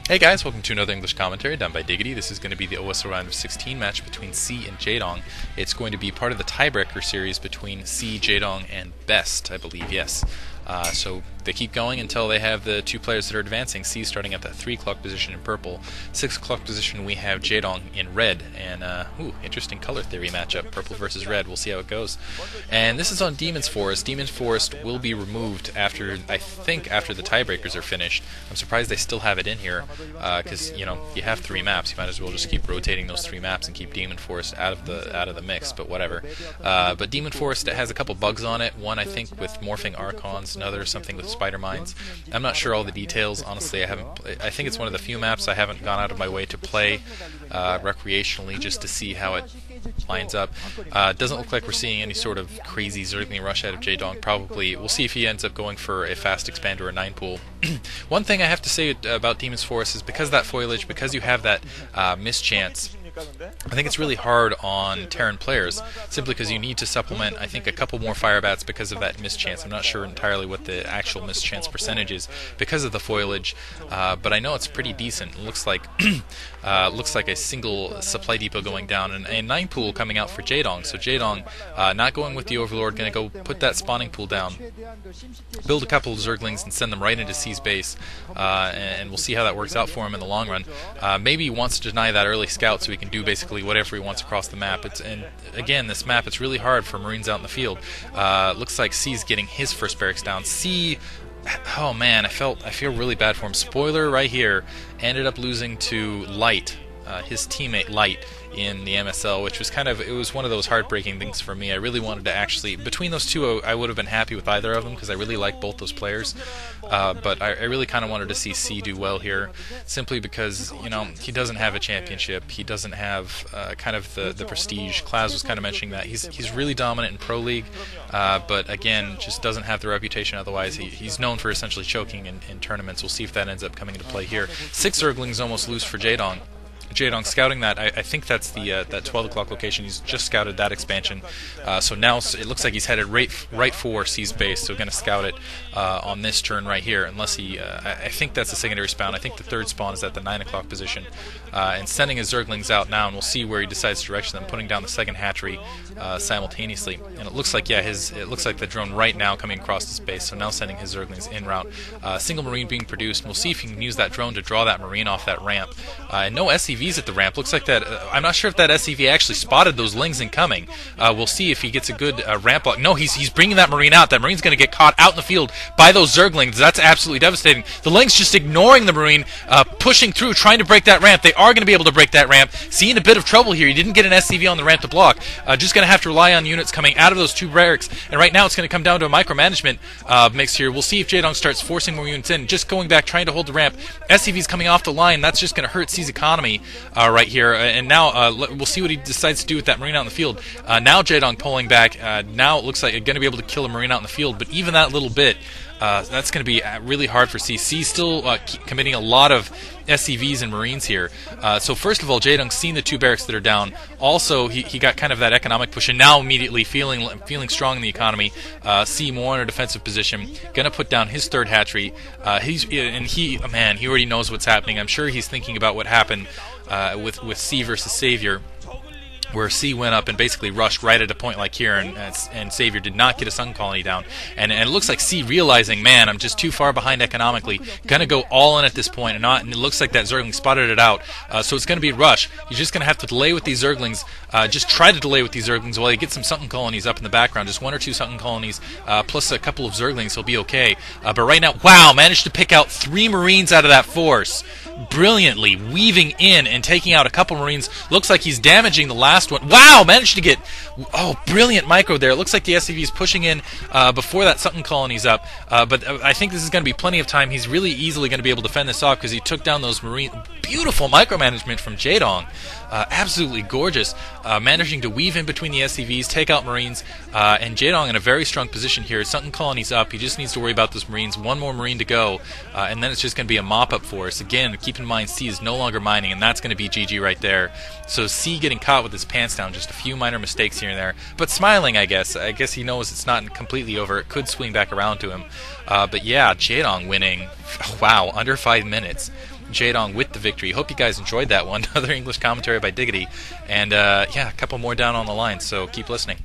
Hey guys, welcome to another English commentary done by Diggity. This is going to be the OSL R16 match between C and Jaedong. It's going to be part of the Tiebreaker series between C, Jaedong, and Best, I believe, yes. So they keep going until they have the two players that are advancing. C starting at that 3 o'clock position in purple. 6 o'clock position we have Jaedong in red. And, interesting color theory matchup, purple versus red. We'll see how it goes. And this is on Demon's Forest. Demon's Forest will be removed after, I think, after the tiebreakers are finished. I'm surprised they still have it in here, because, you have 3 maps. You might as well just keep rotating those 3 maps and keep Demon Forest out of the mix, but whatever. But Demon Forest has a couple bugs on it. One, I think, with morphing Archons. Another, something with Spider Mines. I'm not sure all the details. Honestly, I think it's one of the few maps I haven't gone out of my way to play recreationally just to see how it lines up. It doesn't look like we're seeing any sort of crazy zergling rush out of Jaedong. Probably, we'll see if he ends up going for a fast expand or a 9 pool. One thing I have to say about Demon's Forest is because of that foliage, because you have that mischance, I think it's really hard on Terran players, simply because you need to supplement, I think, a couple more fire bats because of that mischance. I'm not sure entirely what the actual mischance percentage is because of the foliage, but I know it's pretty decent. It looks like a single supply depot going down and a 9 pool coming out for Jaedong. So Jaedong, not going with the Overlord, going to go put that spawning pool down, build a couple of zerglings and send them right into C's base, and we'll see how that works out for him in the long run. Maybe he wants to deny that early scout so he can do basically whatever he wants across the map. And again, this map, it's really hard for Marines out in the field. Looks like C's getting his first barracks down. C, oh man, I feel really bad for him. Spoiler right here, ended up losing to Light, his teammate Light, in the MSL, which was it was one of those heartbreaking things for me. I really wanted to actually, between those two, I would have been happy with either of them because I really like both those players, but I really kind of wanted to see C do well here, simply because, he doesn't have a championship, he doesn't have the prestige. Klaz was kind of mentioning that. He's really dominant in Pro League, but again, just doesn't have the reputation otherwise. He's known for essentially choking in tournaments. We'll see if that ends up coming into play here. 6 Zerglings almost loose for Jaedong. Jaedong scouting that. I think that's the that 12 o'clock location. He's just scouted that expansion, so now it looks like he's headed right for C's base. So going to scout it on this turn right here. Unless he, I think that's a secondary spawn. I think the 3rd spawn is at the 9 o'clock position, and sending his zerglings out now. And we'll see where he decides to direct them, putting down the 2nd hatchery simultaneously. And it looks like it looks like the drone right now coming across his base. So now sending his zerglings en route. Single Marine being produced. And we'll see if he can use that drone to draw that Marine off that ramp. And no SCVs at the ramp. Looks like that. I'm not sure if that SCV actually spotted those lings incoming. We'll see if he gets a good ramp block. No, he's bringing that Marine out. That Marine's going to get caught out in the field by those zerglings. That's absolutely devastating. The lings just ignoring the Marine, pushing through, trying to break that ramp. They are going to be able to break that ramp. Seeing a bit of trouble here. He didn't get an SCV on the ramp to block. Just going to have to rely on units coming out of those 2 barracks. And right now it's going to come down to a micromanagement mix here. We'll see if Jaedong starts forcing more units in. Just going back, trying to hold the ramp. SCV's coming off the line. That's just going to hurt C's economy right here. And now we'll see what he decides to do with that Marine out in the field. Now Jaedong pulling back. Now it looks like going to be able to kill a Marine out in the field. But even that little bit, that's going to be really hard for C. C still committing a lot of SCVs and Marines here. So first of all, Jaedong's seen the 2 barracks that are down. Also, he got kind of that economic push, and now immediately feeling strong in the economy. C more in a defensive position, gonna put down his 3rd hatchery. He already knows what's happening. I'm sure he's thinking about what happened with C versus Savior, where C went up and basically rushed right at a point like here, and Savior did not get a Sun Colony down. And it looks like C realizing, man, I'm just too far behind economically, gonna go all in at this point, and it looks like that Zergling spotted it out. So it's gonna be rush. He's just gonna have to delay with these Zerglings, just try to delay with these Zerglings while he gets some Sunken Colonies up in the background, just 1 or 2 Sunken Colonies, plus a couple of Zerglings, he'll be okay. But right now, wow, managed to pick out 3 Marines out of that force. Brilliantly weaving in and taking out a couple Marines. Looks like he's damaging the last one. Wow, managed to get, brilliant micro there. It looks like the SCV is pushing in before that Sunken Colony's up, but I think this is going to be plenty of time. He's really easily going to be able to fend this off because he took down those Marine. Beautiful micromanagement from Jaedong. Absolutely gorgeous. Managing to weave in between the SCVs, take out Marines, and Jaedong in a very strong position here. Sunken Colony's up. He just needs to worry about those Marines. 1 more Marine to go, and then it's just going to be a mop-up for us. Again, keep in mind C is no longer mining, and that's going to be GG right there. So C getting caught with his pants down, just a few minor mistakes here and there, but smiling, I guess. I guess he knows it's not completely over. It could swing back around to him. But yeah, Jaedong winning, wow, under 5 minutes. Jaedong with the victory. Hope you guys enjoyed that one. Another English commentary by Diggity. And yeah, a couple more down on the line, so keep listening.